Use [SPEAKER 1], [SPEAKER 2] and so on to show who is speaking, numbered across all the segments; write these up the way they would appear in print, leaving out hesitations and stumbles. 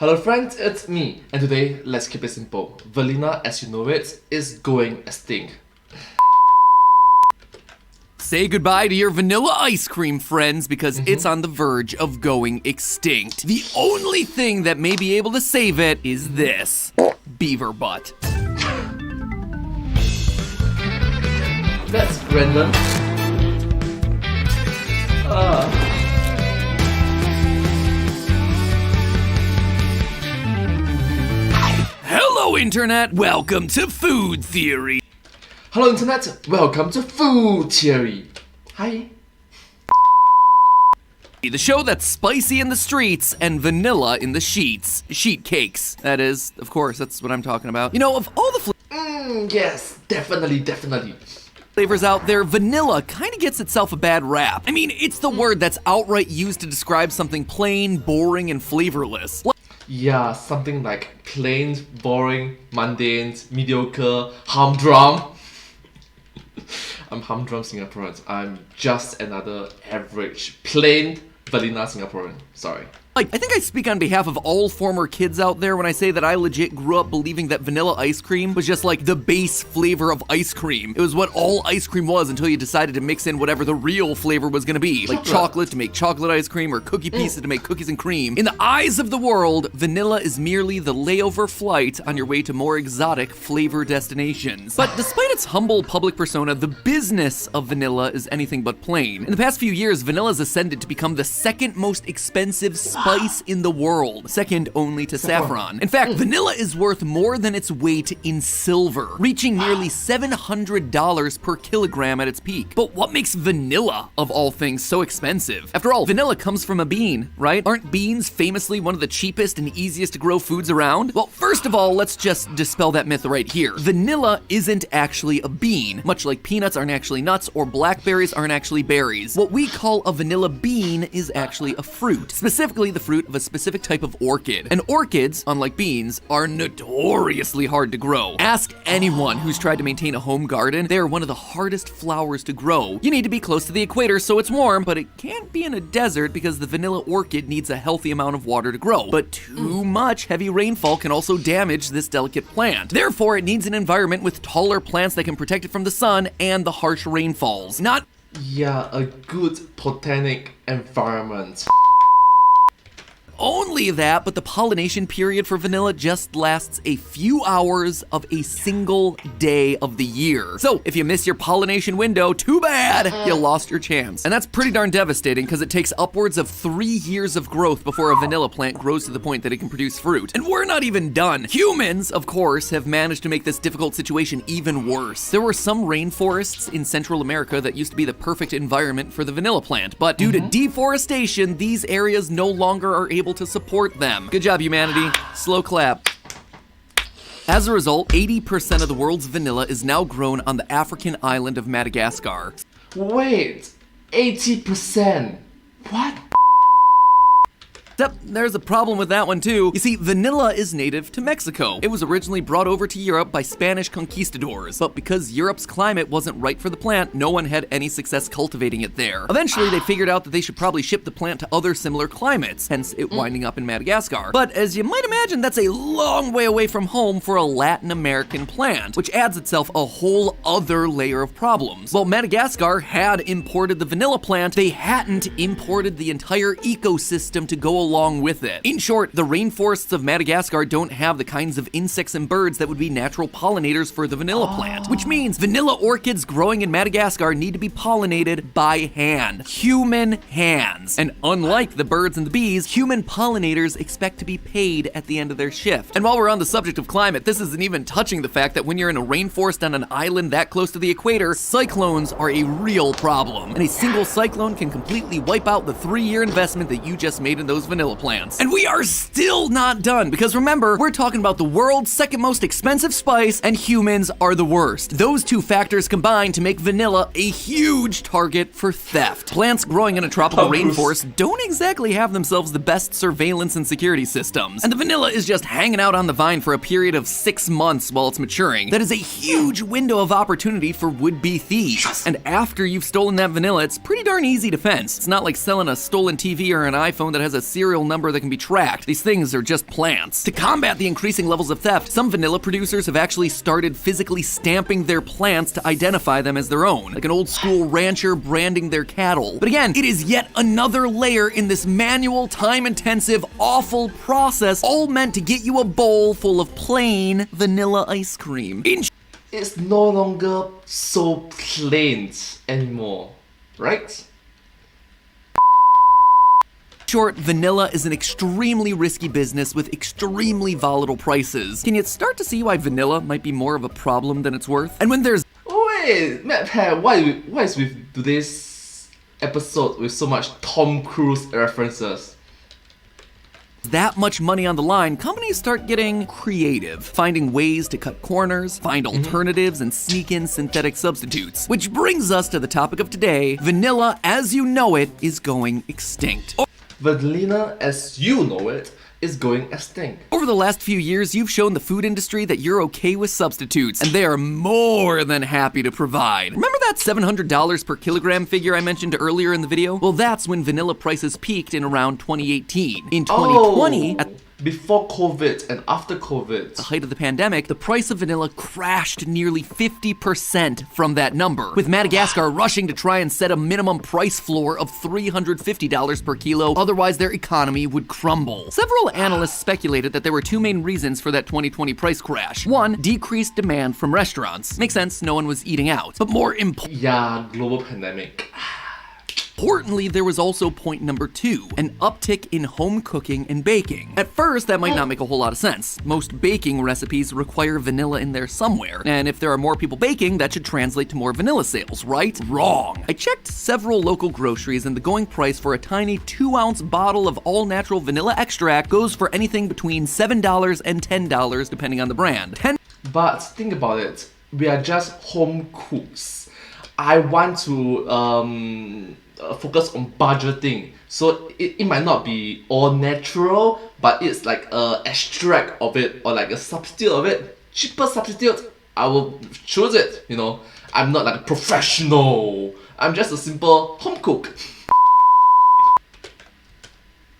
[SPEAKER 1] Hello friends, it's me, and today, let's keep it simple. Vanilla, as you know it, is going extinct.
[SPEAKER 2] Say goodbye to your vanilla ice cream, friends, because it's on the verge of going extinct. The only thing that may be able to save it is this. Beaver butt.
[SPEAKER 1] That's random.
[SPEAKER 2] Hello, Internet! Welcome to Food Theory!
[SPEAKER 1] Hello Internet, welcome to Food Theory. Hi.
[SPEAKER 2] The show that's spicy in the streets and vanilla in the sheets. Sheet cakes. That is, of course, that's what I'm talking about. You know, of all the
[SPEAKER 1] Yes, definitely.
[SPEAKER 2] flavors out there, vanilla kind of gets itself a bad rap. I mean, it's the word that's outright used to describe something plain, boring, and flavorless.
[SPEAKER 1] Yeah, something like plain, boring, mundane, mediocre, humdrum. I'm humdrum Singaporean. I'm just another average, plain, vanilla Singaporean. Sorry.
[SPEAKER 2] I think I speak on behalf of all former kids out there when I say that I legit grew up believing that vanilla ice cream was just like the base flavor of ice cream. It was what all ice cream was until you decided to mix in whatever the real flavor was gonna be. Like chocolate to make chocolate ice cream or cookie pieces to make cookies and cream. In the eyes of the world, vanilla is merely the layover flight on your way to more exotic flavor destinations. But despite its humble public persona, the business of vanilla is anything but plain. In the past few years, vanilla has ascended to become the second most expensive spice in the world, second only to saffron. In fact, vanilla is worth more than its weight in silver, reaching nearly $700 per kilogram at its peak. But what makes vanilla, of all things, so expensive? After all, vanilla comes from a bean, right? Aren't beans famously one of the cheapest and easiest to grow foods around? Well, first of all, let's just dispel that myth right here. Vanilla isn't actually a bean, much like peanuts aren't actually nuts or blackberries aren't actually berries. What we call a vanilla bean is actually a fruit, specifically the fruit of a specific type of orchid. And orchids, unlike beans, are notoriously hard to grow. Ask anyone who's tried to maintain a home garden. They are one of the hardest flowers to grow. You need to be close to the equator so it's warm, but it can't be in a desert because the vanilla orchid needs a healthy amount of water to grow. But too much heavy rainfall can also damage this delicate plant. Therefore, it needs an environment with taller plants that can protect it from the sun and the harsh rainfalls.
[SPEAKER 1] Yeah, a good botanic environment.
[SPEAKER 2] Only that, but the pollination period for vanilla just lasts a few hours of a single day of the year. So if you miss your pollination window, too bad, you lost your chance. And that's pretty darn devastating because it takes upwards of 3 years of growth before a vanilla plant grows to the point that it can produce fruit. And we're not even done. Humans, of course, have managed to make this difficult situation even worse. There were some rainforests in Central America that used to be the perfect environment for the vanilla plant, but due to deforestation, these areas no longer are able to support them. Good job, humanity. Slow clap. As a result, 80% of the world's vanilla is now grown on the African island of Madagascar.
[SPEAKER 1] Wait, 80%? What?
[SPEAKER 2] Except there's a problem with that one too. You see, vanilla is native to Mexico. It was originally brought over to Europe by Spanish conquistadors, but because Europe's climate wasn't right for the plant, no one had any success cultivating it there. Eventually, they figured out that they should probably ship the plant to other similar climates, hence it winding up in Madagascar. But as you might imagine, that's a long way away from home for a Latin American plant, which adds itself a whole other layer of problems. While Madagascar had imported the vanilla plant, they hadn't imported the entire ecosystem to go along with it. In short, the rainforests of Madagascar don't have the kinds of insects and birds that would be natural pollinators for the vanilla plant, which means vanilla orchids growing in Madagascar need to be pollinated by hand. Human hands. And unlike the birds and the bees, human pollinators expect to be paid at the end of their shift. And while we're on the subject of climate, this isn't even touching the fact that when you're in a rainforest on an island that close to the equator, cyclones are a real problem. And a single cyclone can completely wipe out the 3-year investment that you just made in those vanilla plants. And we are still not done, because remember, we're talking about the world's second most expensive spice, and humans are the worst. Those two factors combine to make vanilla a huge target for theft. Plants growing in a tropical rainforest don't exactly have themselves the best surveillance and security systems. And the vanilla is just hanging out on the vine for a period of 6 months while it's maturing. That is a huge window of opportunity for would-be thieves. And after you've stolen that vanilla, it's pretty darn easy to fence. It's not like selling a stolen TV or an iPhone that has a serious serial number that can be tracked. These things are just plants. To combat the increasing levels of theft, some vanilla producers have actually started physically stamping their plants to identify them as their own, like an old school rancher branding their cattle. But again, it is yet another layer in this manual, time-intensive, awful process, all meant to get you a bowl full of plain vanilla ice cream.
[SPEAKER 1] It's no longer so plain anymore, right?
[SPEAKER 2] Short, vanilla is an extremely risky business with extremely volatile prices. Can you start to see why vanilla might be more of a problem than it's worth? And when there's
[SPEAKER 1] Wait, MatPat, why is with today's episode with so much Tom Cruise references?
[SPEAKER 2] that much money on the line, companies start getting creative, finding ways to cut corners, find alternatives, and sneak in synthetic substitutes. Which brings us to the topic of today: vanilla as you know it is going extinct.
[SPEAKER 1] Vanilla as you know it is going extinct.
[SPEAKER 2] Over the last few years, you've shown the food industry that you're okay with substitutes, and they are more than happy to provide. Remember that $700 per kilogram figure I mentioned earlier in the video? Well, that's when vanilla prices peaked in around 2018. In 2020, at
[SPEAKER 1] before COVID and after COVID,
[SPEAKER 2] the height of the pandemic, the price of vanilla crashed nearly 50% from that number, with Madagascar rushing to try and set a minimum price floor of $350 per kilo, otherwise their economy would crumble. Several analysts speculated that there were two main reasons for that 2020 price crash. One, decreased demand from restaurants. Makes sense, no one was eating out. But more
[SPEAKER 1] global pandemic.
[SPEAKER 2] importantly, there was also point number two, an uptick in home cooking and baking. At first, that might not make a whole lot of sense. Most baking recipes require vanilla in there somewhere, and if there are more people baking, that should translate to more vanilla sales, right? Wrong. I checked several local groceries, and the going price for a tiny 2-ounce bottle of all-natural vanilla extract goes for anything between $7 and $10, depending on the brand.
[SPEAKER 1] But think about it, we are just home cooks. I want to focus on budgeting, so it might not be all natural, but it's like a extract of it or like a substitute of it, cheaper substitute. I will choose it. You know, I'm not like a professional. I'm just a simple home cook.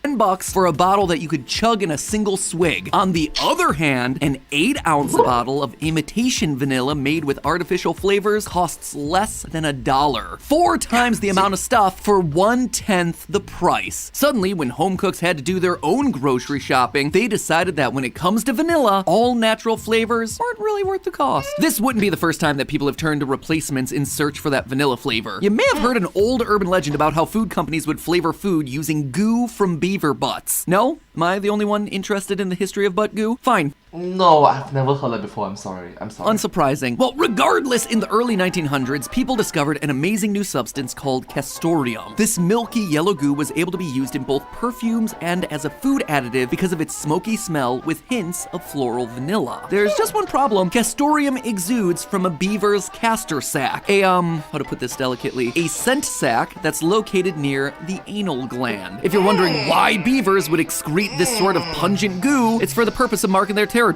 [SPEAKER 2] $10 for a bottle that you could chug in a single swig. On the other hand, an 8-ounce bottle of imitation vanilla made with artificial flavors costs less than $1. 4 times the amount of stuff for 1/10 the price. Suddenly, when home cooks had to do their own grocery shopping, they decided that when it comes to vanilla, all natural flavors aren't really worth the cost. This wouldn't be the first time that people have turned to replacements in search for that vanilla flavor. You may have heard an old urban legend about how food companies would flavor food using goo from beaver butts. No? Am I the only one interested in the history of butt goo? Fine.
[SPEAKER 1] No, I've never heard it before. I'm sorry.
[SPEAKER 2] Unsurprising. Well, regardless, in the early 1900s, people discovered an amazing new substance called castoreum. This milky yellow goo was able to be used in both perfumes and as a food additive because of its smoky smell with hints of floral vanilla. There's just one problem. Castoreum exudes from a beaver's castor sac. How to put this delicately, a scent sac that's located near the anal gland. If you're wondering why beavers would excrete this sort of pungent goo, it's for the purpose of marking their territory.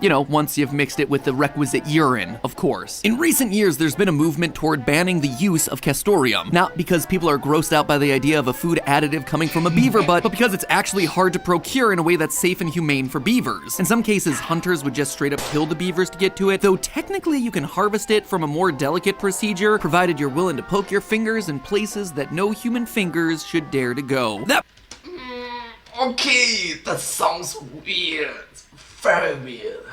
[SPEAKER 2] You know, once you've mixed it with the requisite urine, of course. In recent years, there's been a movement toward banning the use of castoreum. Not because people are grossed out by the idea of a food additive coming from a beaver butt, but because it's actually hard to procure in a way that's safe and humane for beavers. In some cases, hunters would just straight up kill the beavers to get to it, though technically you can harvest it from a more delicate procedure, provided you're willing to poke your fingers in places that no human fingers should dare to go.
[SPEAKER 1] Okay, that sounds weird. Very weird.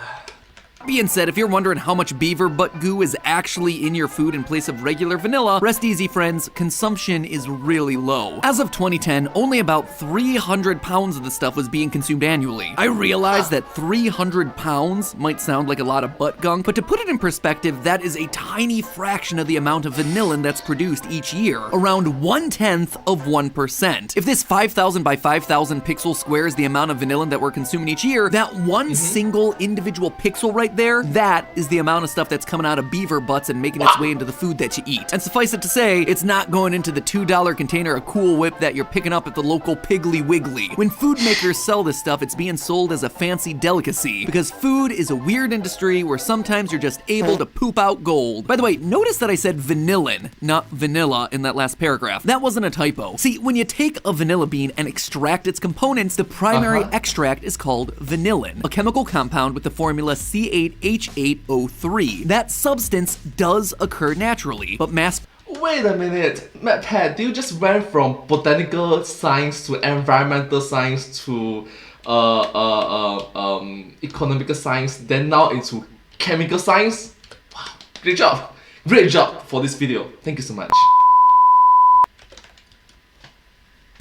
[SPEAKER 2] Being said, if you're wondering how much beaver butt goo is actually in your food in place of regular vanilla, rest easy, friends, consumption is really low. As of 2010, only about 300 pounds of the stuff was being consumed annually. I realize that 300 pounds might sound like a lot of butt gunk, but to put it in perspective, that is a tiny fraction of the amount of vanillin that's produced each year, around 1/10 of 1%. If this 5,000 by 5,000 pixel square is the amount of vanillin that we're consuming each year, that one single individual pixel right there, that is the amount of stuff that's coming out of beaver butts and making its way into the food that you eat. And suffice it to say, it's not going into the $2 container of Cool Whip that you're picking up at the local Piggly Wiggly. When food makers sell this stuff, it's being sold as a fancy delicacy, because food is a weird industry where sometimes you're just able to poop out gold. By the way, notice that I said vanillin, not vanilla in that last paragraph. That wasn't a typo. See, when you take a vanilla bean and extract its components, the primary extract is called vanillin, a chemical compound with the formula C8H8O3. That substance does occur naturally, but mass...
[SPEAKER 1] Wait a minute, MatPat, you just went from botanical science to environmental science to economical science, then now into chemical science? Wow, great job! Great job for this video. Thank you so much.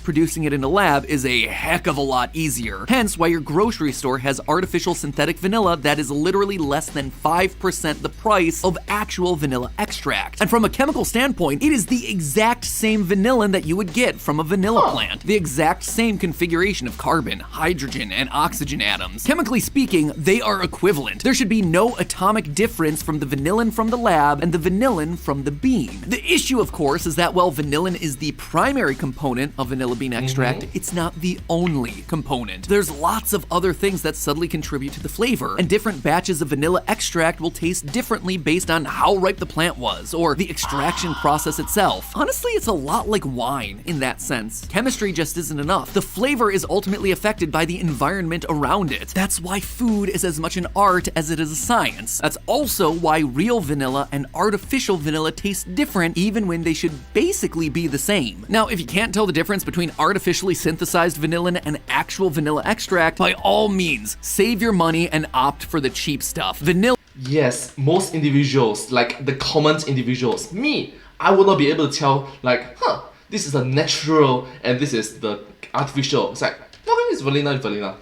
[SPEAKER 2] Producing it in a lab is a heck of a lot easier. Hence why your grocery store has artificial synthetic vanilla that is literally less than 5% the price of actual vanilla extract. And from a chemical standpoint, it is the exact same vanillin that you would get from a vanilla plant. The exact same configuration of carbon, hydrogen, and oxygen atoms. Chemically speaking, they are equivalent. There should be no atomic difference from the vanillin from the lab and the vanillin from the bean. The issue, of course, is that while vanillin is the primary component of vanilla bean extract, it's not the only component. There's lots of other things that subtly contribute to the flavor, and different batches of vanilla extract will taste differently based on how ripe the plant was, or the extraction process itself. Honestly, it's a lot like wine in that sense. Chemistry just isn't enough. The flavor is ultimately affected by the environment around it. That's why food is as much an art as it is a science. That's also why real vanilla and artificial vanilla taste different even when they should basically be the same. Now, if you can't tell the difference between artificially synthesized vanillin and actual vanilla extract, by all means, save your money and opt for the cheap stuff. Vanilla.
[SPEAKER 1] Yes, most individuals, like the common individuals, me, I would not be able to tell, like, this is a natural and this is the artificial. It's like, okay, it's vanilla.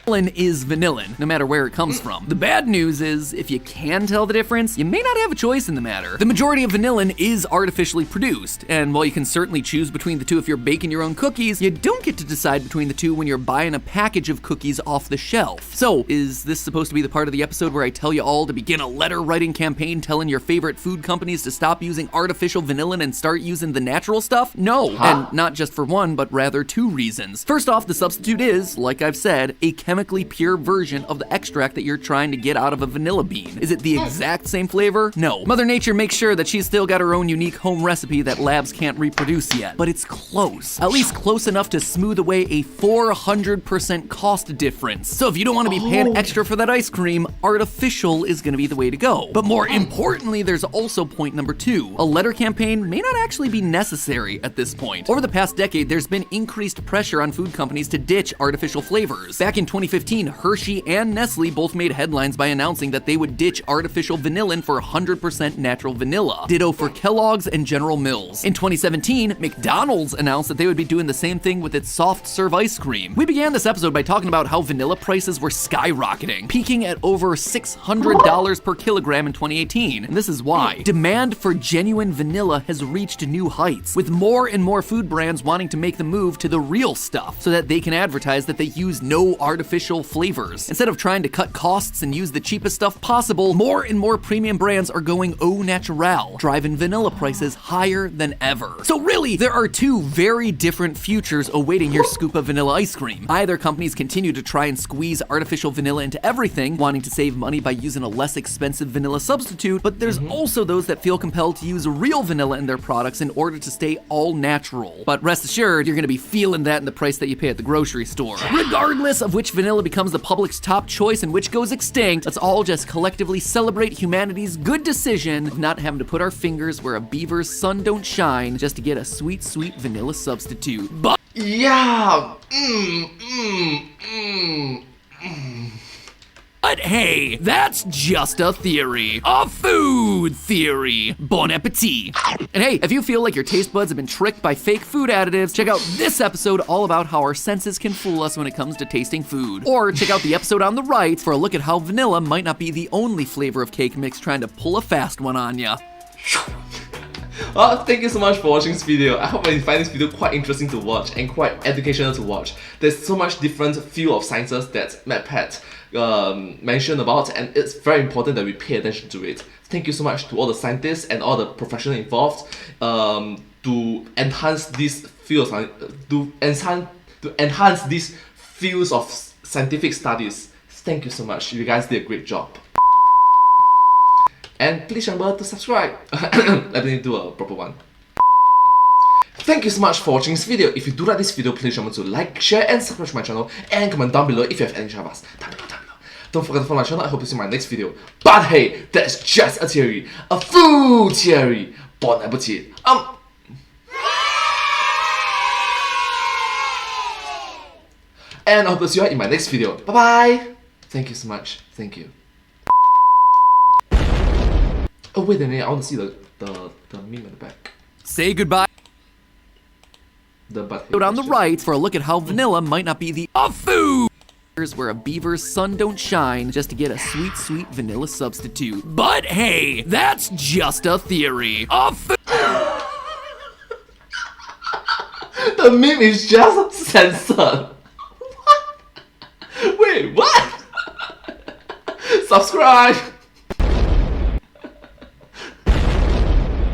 [SPEAKER 2] Vanillin is vanillin, no matter where it comes from. The bad news is, if you can tell the difference, you may not have a choice in the matter. The majority of vanillin is artificially produced, and while you can certainly choose between the two if you're baking your own cookies, you don't get to decide between the two when you're buying a package of cookies off the shelf. So, is this supposed to be the part of the episode where I tell you all to begin a letter-writing campaign telling your favorite food companies to stop using artificial vanillin and start using the natural stuff? No, and not just for one, but rather two reasons. First off, the substitute is, like I've said, a chemically pure version of the extract that you're trying to get out of a vanilla bean. Is it the exact same flavor? No. Mother Nature makes sure that she's still got her own unique home recipe that labs can't reproduce yet. But it's close. At least close enough to smooth away a 400% cost difference. So if you don't want to be paying extra for that ice cream, artificial is going to be the way to go. But more importantly, there's also point number 2. A letter campaign may not actually be necessary at this point. Over the past decade, there's been increased pressure on food companies to ditch artificial flavors. Back in 2015, Hershey and Nestle both made headlines by announcing that they would ditch artificial vanillin for 100% natural vanilla. Ditto for Kellogg's and General Mills. In 2017, McDonald's announced that they would be doing the same thing with its soft serve ice cream. We began this episode by talking about how vanilla prices were skyrocketing, peaking at over $600 per kilogram in 2018. And this is why. Demand for genuine vanilla has reached new heights, with more and more food brands wanting to make the move to the real stuff so that they can advertise that they use no artificial flavors. Instead of trying to cut costs and use the cheapest stuff possible, more and more premium brands are going au naturel, driving vanilla prices higher than ever. So really, there are two very different futures awaiting your scoop of vanilla ice cream. Either companies continue to try and squeeze artificial vanilla into everything, wanting to save money by using a less expensive vanilla substitute, but there's also those that feel compelled to use real vanilla in their products in order to stay all natural. But rest assured, you're gonna be feeling that in the price that you pay at the grocery store. Regardless of which vanilla becomes the public's top choice and which goes extinct, let's all just collectively celebrate humanity's good decision of not having to put our fingers where a beaver's sun don't shine just to get a sweet, sweet vanilla substitute. But
[SPEAKER 1] Yeah.
[SPEAKER 2] But hey, that's just a theory. A food theory. Bon appetit. And hey, if you feel like your taste buds have been tricked by fake food additives, check out this episode all about how our senses can fool us when it comes to tasting food. Or check out the episode on the right for a look at how vanilla might not be the only flavor of cake mix trying to pull a fast one on ya.
[SPEAKER 1] Well, thank you so much for watching this video. I hope you find this video quite interesting to watch and quite educational to watch. There's so much different field of sciences that MatPat mentioned about, and it's very important that we pay attention to it. Thank you so much to all the scientists and all the professionals involved to enhance these fields, to enhance these fields of scientific studies. Thank you so much. You guys did a great job. And please remember to subscribe. Let me do a proper one. Thank you so much for watching this video. If you do like this video, please remember to like, share, and subscribe to my channel, and comment down below if you have any troubles. Down below. Don't forget to follow my channel. I hope to see you in my next video. But hey, that's just a theory. A full theory. Bon appetit. And I hope to see you in my next video. Bye bye. Thank you so much. Thank you. Oh wait a minute, I want to see the meme at the back.
[SPEAKER 2] Say goodbye.
[SPEAKER 1] The butt.
[SPEAKER 2] On the right for a look at how vanilla might not be the food. Here's where a beaver's sun don't shine just to get a sweet, sweet vanilla substitute. But hey, that's just a theory.
[SPEAKER 1] The meme is just censored. What? Wait, what? Subscribe.